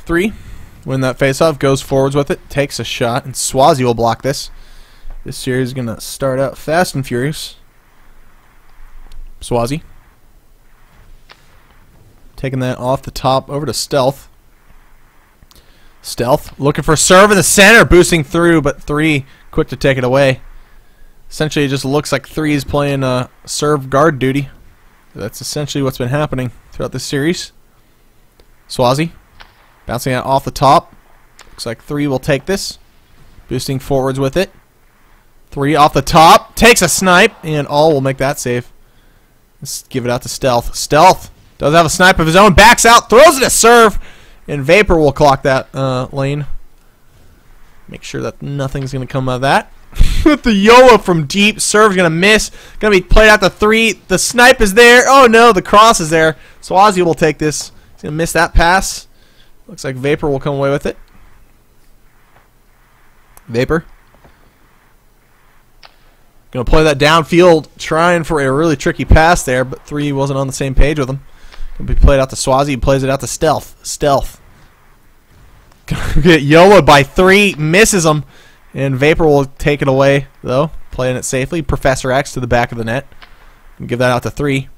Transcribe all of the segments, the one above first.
3. Win that face-off, goes forwards with it, takes a shot, and Swazi will block this. This series is going to start out fast and furious. Swazi. Taking that off the top over to Stealth. Stealth looking for a serve in the center, boosting through, but 3 quick to take it away. Essentially, it just looks like 3 is playing serve guard duty. That's essentially what's been happening throughout this series. Swazi bouncing out off the top. Looks like 3 will take this. Boosting forwards with it. 3 off the top. Takes a snipe, and all will make that save. Let's give it out to Stealth. Stealth does have a snipe of his own. Backs out, throws it a serve, and Vapor will clock that lane. Make sure that nothing's going to come out of that. With the YOLO from deep. Serve's going to miss. Going to be played out to 3. The snipe is there. Oh no, the cross is there. Swazi will take this. He's going to miss that pass. Looks like Vapor will come away with it. Vapor. Going to play that downfield, trying for a really tricky pass there, but 3 wasn't on the same page with him. Going to be played out to Swazi. He plays it out to Stealth. Stealth. Going to get YOLO'd by 3. Misses him. And Vapor will take it away, though. Playing it safely. Professor X to the back of the net. And give that out to 3.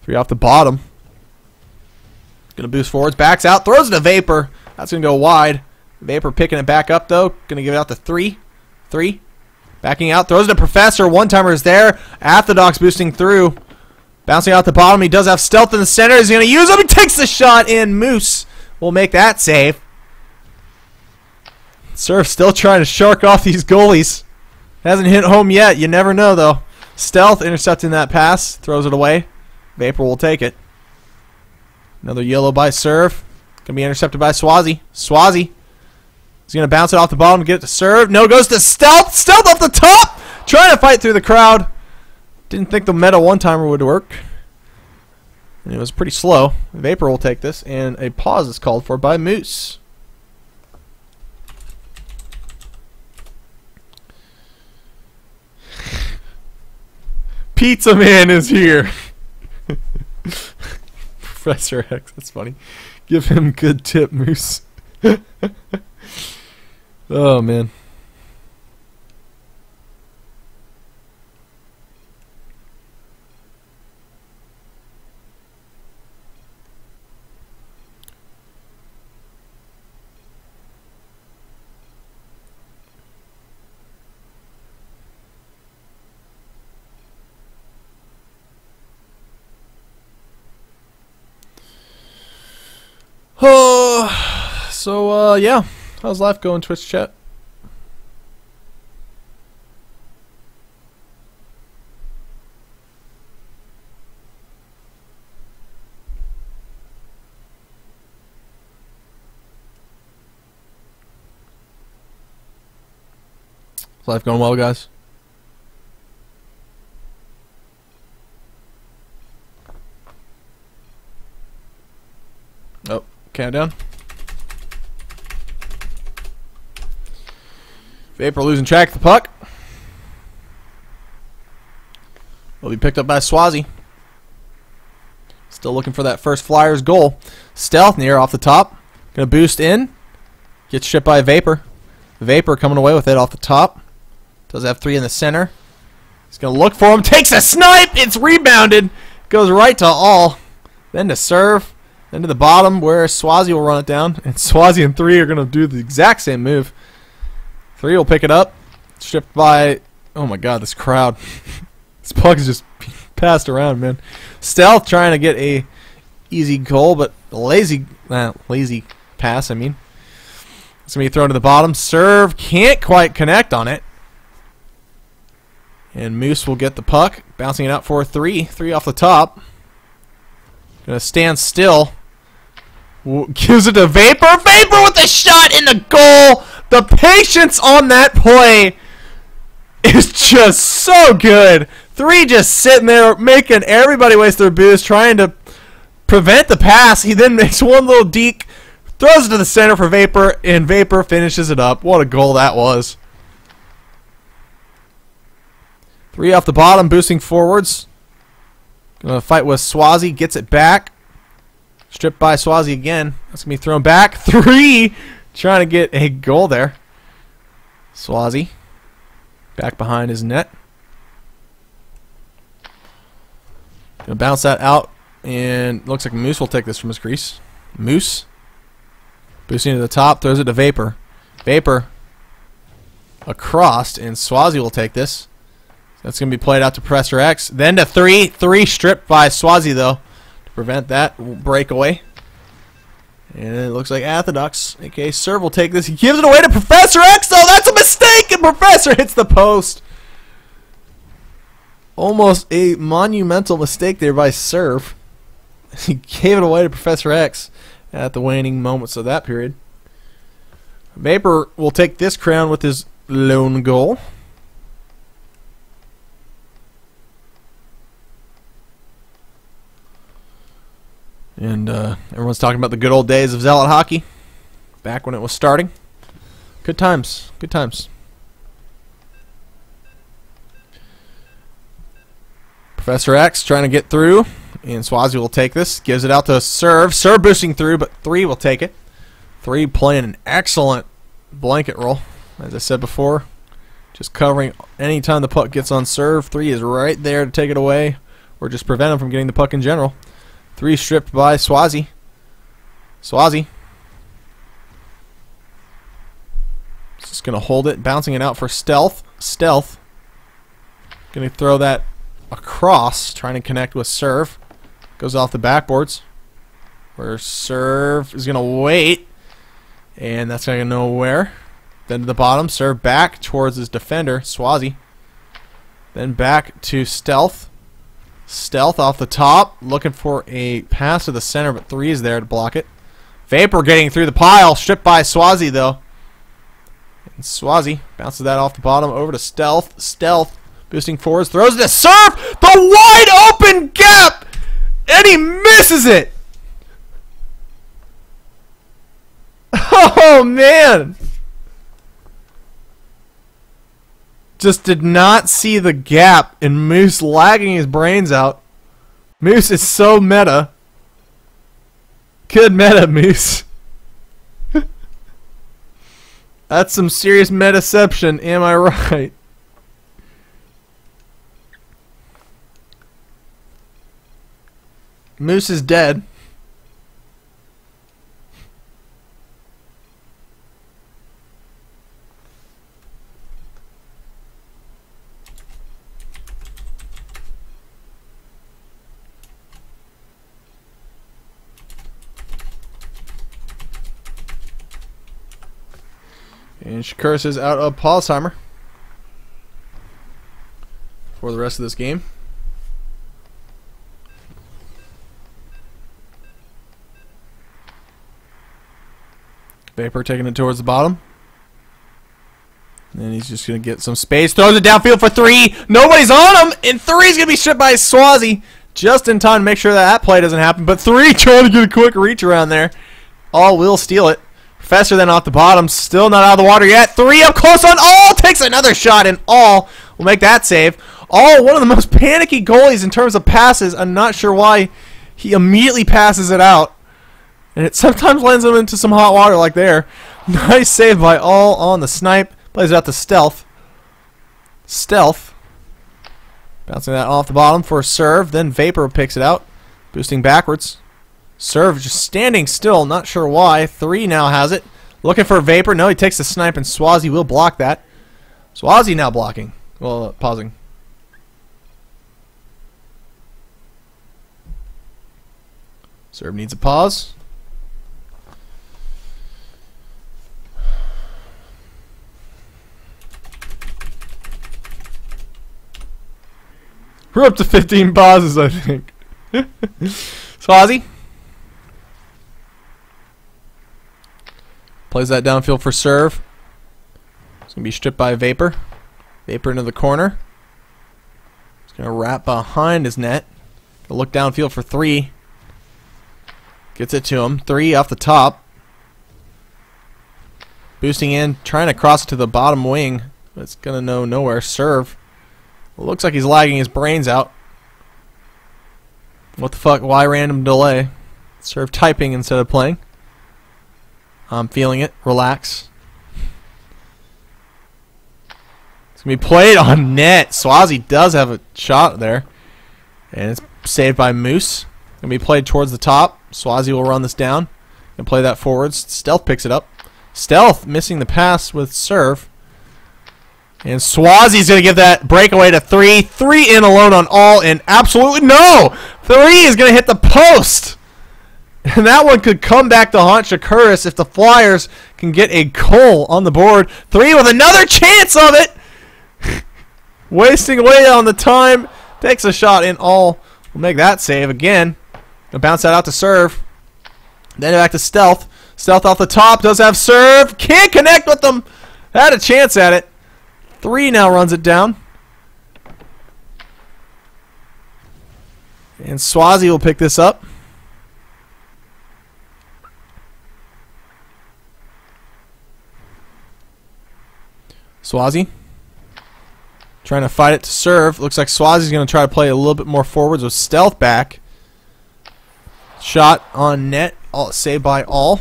3 off the bottom. Going to boost forwards. Backs out. Throws it to Vapor. That's going to go wide. Vapor picking it back up, though. Going to give it out to 3. 3. Backing out. Throws it to Professor. One-timer is there. Orthodox boosting through. Bouncing out the bottom. He does have Stealth in the center. He's going to use him. He takes the shot, and Moose will make that save. Surf still trying to shark off these goalies. Hasn't hit home yet. You never know, though. Stealth intercepting that pass. Throws it away. Vapor will take it. Another YOLO by Serve. Going to be intercepted by Swazi. Swazi. He's going to bounce it off the bottom to get it to Serve. No, goes to Stealth. Stealth off the top. Trying to fight through the crowd. Didn't think the meta one-timer would work. And it was pretty slow. Vapor will take this. And a pause is called for by Moose. Pizza Man is here. Professor X, that's funny. Give him good tip, Moose. Oh, man. Oh, so yeah, how's life going, Twitch chat? Is life going well, guys? Oh. Countdown. Vapor losing track of the puck. Will be picked up by Swazi. Still looking for that first Flyers goal. Stealth near off the top. Gonna boost in. Gets shipped by Vapor. Vapor coming away with it off the top. Does have 3 in the center. He's gonna look for him. Takes a snipe. It's rebounded. Goes right to all. Then to Serve. Then to the bottom where Swazi will run it down. And Swazi and 3 are going to do the exact same move. 3 will pick it up. Stripped by... Oh my god, this crowd. This puck is just passed around, man. Stealth trying to get a easy goal, but lazy pass, I mean. It's going to be thrown to the bottom. Serve can't quite connect on it. And Moose will get the puck. Bouncing it out for 3. 3 off the top. Going to stand still. Gives it to Vapor. Vapor with the shot in the goal. The patience on that play is just so good. 3 just sitting there making everybody waste their boost, trying to prevent the pass. He then makes one little deke, throws it to the center for Vapor, and Vapor finishes it up. What a goal that was. 3 off the bottom, boosting forwards. Gonna fight with Swazi, gets it back. Stripped by Swazi again. That's going to be thrown back. 3! Trying to get a goal there. Swazi. Back behind his net. Going to bounce that out. And looks like Moose will take this from his crease. Moose. Boosting to the top. Throws it to Vapor. Vapor. Across. And Swazi will take this. That's going to be played out to Professor X. Then to 3. 3 stripped by Swazi, though, to prevent that breakaway. And it looks like Orthodox, a.k.a. Serve, will take this. He gives it away to Professor X, though. That's a mistake, and Professor hits the post. Almost a monumental mistake there by Serve. He gave it away to Professor X at the waning moments of that period. Vapor will take this crown with his lone goal. And everyone's talking about the good old days of Zealot hockey, back when it was starting. Good times, good times. Professor X trying to get through, and Swazi will take this. Gives it out to Serve. Serve boosting through, but 3 will take it. 3 playing an excellent blanket roll, as I said before. Just covering any time the puck gets on Serve. 3 is right there to take it away, or just prevent him from getting the puck in general. 3 stripped by Swazi. Swazi. Just going to hold it, bouncing it out for Stealth. Stealth. Going to throw that across, trying to connect with Serve. Goes off the backboards. Where Serve is going to wait. And that's going to go nowhere. Then to the bottom. Serve back towards his defender, Swazi. Then back to Stealth. Stealth off the top, looking for a pass to the center, but 3 is there to block it. Vapor getting through the pile, stripped by Swazi, though. And Swazi bounces that off the bottom over to Stealth. Stealth boosting forwards, throws it to Serve, the wide open gap, and he misses it. Oh, man. Just did not see the gap, and Moose lagging his brains out. Moose is so meta. Good meta, Moose. That's some serious metaception, am I right? Moose is dead. And Shakuras is out of Paulsheimer for the rest of this game. Vapor taking it towards the bottom. And he's just going to get some space. Throws it downfield for 3. Nobody's on him. And 3 is going to be stripped by Swazi. Just in time to make sure that play doesn't happen. But 3 trying to get a quick reach around there. All will steal it. Professor then off the bottom, still not out of the water yet. 3 up close on All, takes another shot, and All will make that save. All, one of the most panicky goalies in terms of passes. I'm not sure why he immediately passes it out. And it sometimes lands him into some hot water like there. Nice save by All on the snipe. Plays it out to Stealth. Stealth. Bouncing that off the bottom for a Serve. Then Vapor picks it out. Boosting backwards. Serve just standing still, not sure why. 3 now has it. Looking for Vapor. No, he takes the snipe, and Swazi will block that. Swazi now blocking. Well, pausing. Serve needs a pause. We're up to 15 pauses, I think. Swazi. Plays that downfield for Serve. It's going to be stripped by Vapor. Vapor into the corner. He's going to wrap behind his net. Gonna look downfield for 3. Gets it to him. 3 off the top. Boosting in. Trying to cross it to the bottom wing. But it's going to go nowhere. Serve. Looks like he's lagging his brains out. What the fuck? Why random delay? Serve typing instead of playing. I'm feeling it. Relax. It's going to be played on net. Swazi does have a shot there. And it's saved by Moose. Going to be played towards the top. Swazi will run this down. And play that forwards. Stealth picks it up. Stealth missing the pass with serve. And Swazi's going to give that breakaway to 3. 3 in alone on all. And absolutely no! 3 is going to hit the post. And that one could come back to haunt Shakuras if the Flyers can get a goal on the board. 3 with another chance of it. Wasting away on the time. Takes a shot in all. Will make that save again. Gonna bounce that out to serve. Then back to Stealth. Stealth off the top. Does have serve. Can't connect with them. Had a chance at it. 3 now runs it down. And Swazi will pick this up. Swazi trying to fight it to serve. Looks like Swazi's going to try to play a little bit more forwards with Stealth back. Shot on net. All saved by all.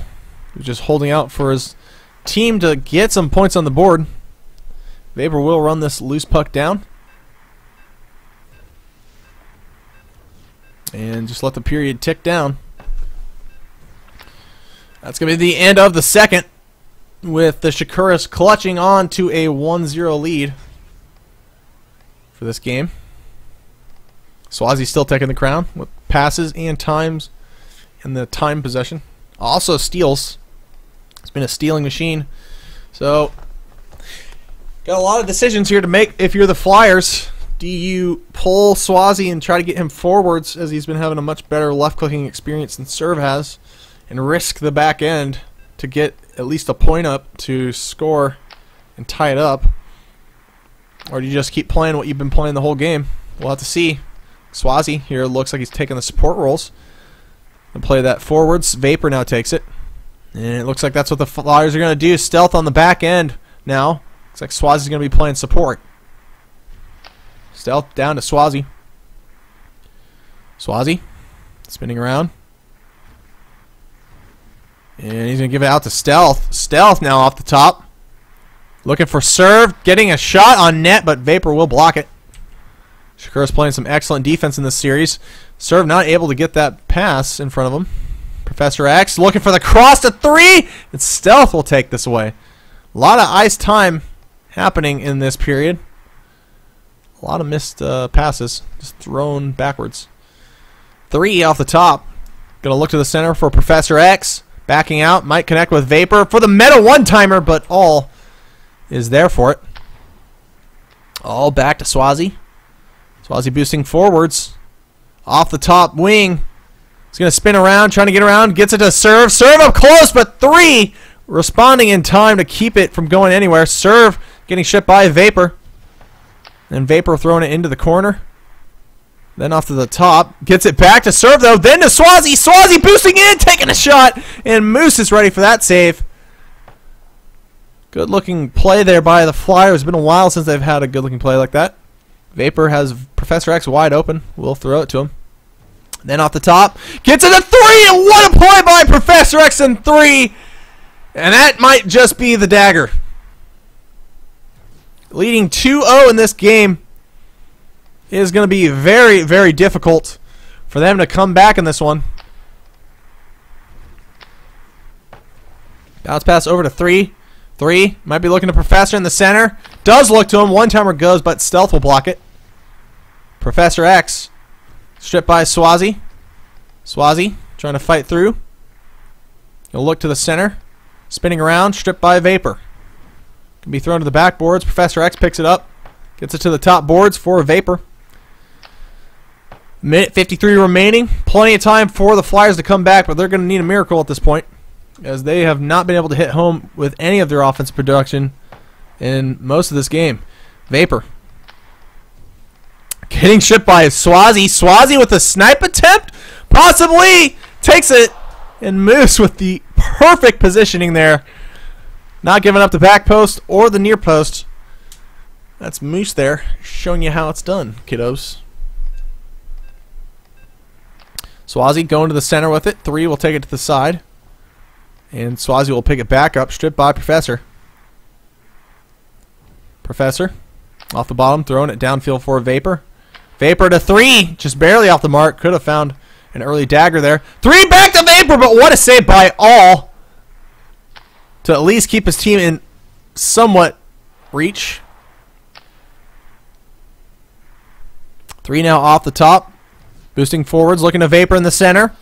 He's just holding out for his team to get some points on the board. Vapor will run this loose puck down. And just let the period tick down. That's going to be the end of the second, with the Shakuras clutching on to a 1-0 lead for this game. Swazi's still taking the crown with passes and times in the time possession. Also steals. It's been a stealing machine. So, got a lot of decisions here to make if you're the Flyers. Do you pull Swazi and try to get him forwards, as he's been having a much better left-clicking experience than Serve has, and risk the back end to get at least a point up to score and tie it up? Or do you just keep playing what you've been playing the whole game? We'll have to see. Swazi here looks like he's taking the support roles and play that forwards. Vapor now takes it. And it looks like that's what the Flyers are going to do. Stealth on the back end now. Looks like Swazi's going to be playing support. Stealth down to Swazi. Swazi spinning around. And he's going to give it out to Stealth. Stealth now off the top. Looking for serve. Getting a shot on net, but Vapor will block it. Shakuras playing some excellent defense in this series. Serve not able to get that pass in front of him. Professor X looking for the cross to 3. And Stealth will take this away. A lot of ice time happening in this period. A lot of missed passes. Just thrown backwards. 3 off the top. Going to look to the center for Professor X. Backing out. Might connect with Vapor for the meta one-timer, but all is there for it. All back to Swazi. Swazi boosting forwards. Off the top wing. He's going to spin around, trying to get around. Gets it to Serve. Serve up close, but 3 responding in time to keep it from going anywhere. Serve getting shipped by Vapor. And Vapor throwing it into the corner. Then off to the top. Gets it back to Serve, though. Then to Swazi. Swazi boosting in, taking a shot. And Moose is ready for that save. Good looking play there by the Flyers. It's been a while since they've had a good looking play like that. Vapor has Professor X wide open. We'll throw it to him. Then off the top. Gets it to 3. And what a play by Professor X in 3. And that might just be the dagger. Leading 2-0 in this game. It is going to be very, very difficult for them to come back in this one. Bounce pass over to 3. 3 might be looking to Professor in the center. Does look to him. One-timer goes, but Stealth will block it. Professor X stripped by Swazi. Swazi trying to fight through. He'll look to the center. Spinning around. Stripped by Vapor. Can be thrown to the backboards. Professor X picks it up. Gets it to the top boards for Vapor. Minute 53 remaining. Plenty of time for the Flyers to come back, but they're going to need a miracle at this point, as they have not been able to hit home with any of their offensive production in most of this game. Vapor getting shipped by Swazi. Swazi with a snipe attempt. Possibly takes it. And Moose with the perfect positioning there. Not giving up the back post or the near post. That's Moose there, showing you how it's done, kiddos. Swazi going to the center with it. 3 will take it to the side. And Swazi will pick it back up, stripped by Professor. Professor, off the bottom, throwing it downfield for Vapor. Vapor to 3, just barely off the mark. Could have found an early dagger there. 3 back to Vapor, but what a save by All to at least keep his team in somewhat reach. 3 now off the top. Boosting forwards, looking to Vapor in the center.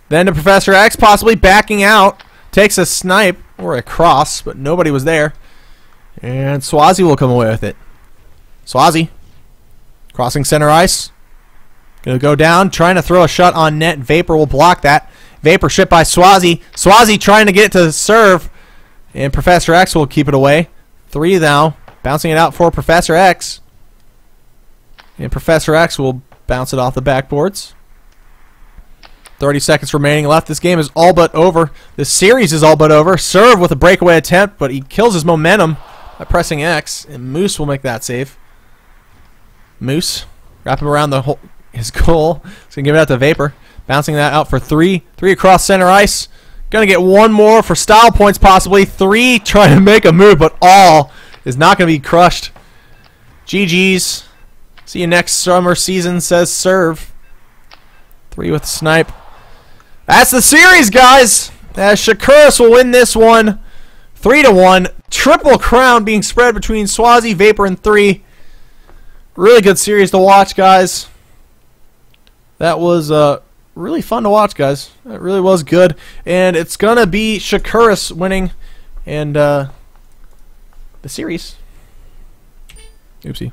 Then to Professor X, possibly backing out. Takes a snipe or a cross, but nobody was there. And Swazi will come away with it. Swazi crossing center ice. Going to go down, trying to throw a shot on net. Vapor will block that. Vapor shipped by Swazi. Swazi trying to get it to serve. And Professor X will keep it away. 3 now. Bouncing it out for Professor X. And Professor X will bounce it off the backboards. 30 seconds remaining left. This game is all but over. This series is all but over. Serve with a breakaway attempt, but he kills his momentum by pressing X. And Moose will make that save. Moose, wrap him around his goal. He's going to give it out to Vapor. Bouncing that out for 3. 3 across center ice. Going to get 1 more for style points possibly. 3 trying to make a move, but All is not going to be crushed. GG's. See you next summer season, says Serve. 3 with the snipe. That's the series, guys. As Shakuras will win this one 3-1. Triple crown being spread between Swazi, Vapor, and 3. Really good series to watch, guys. That was really fun to watch, guys. It really was good. And it's going to be Shakuras winning and the series. Oopsie.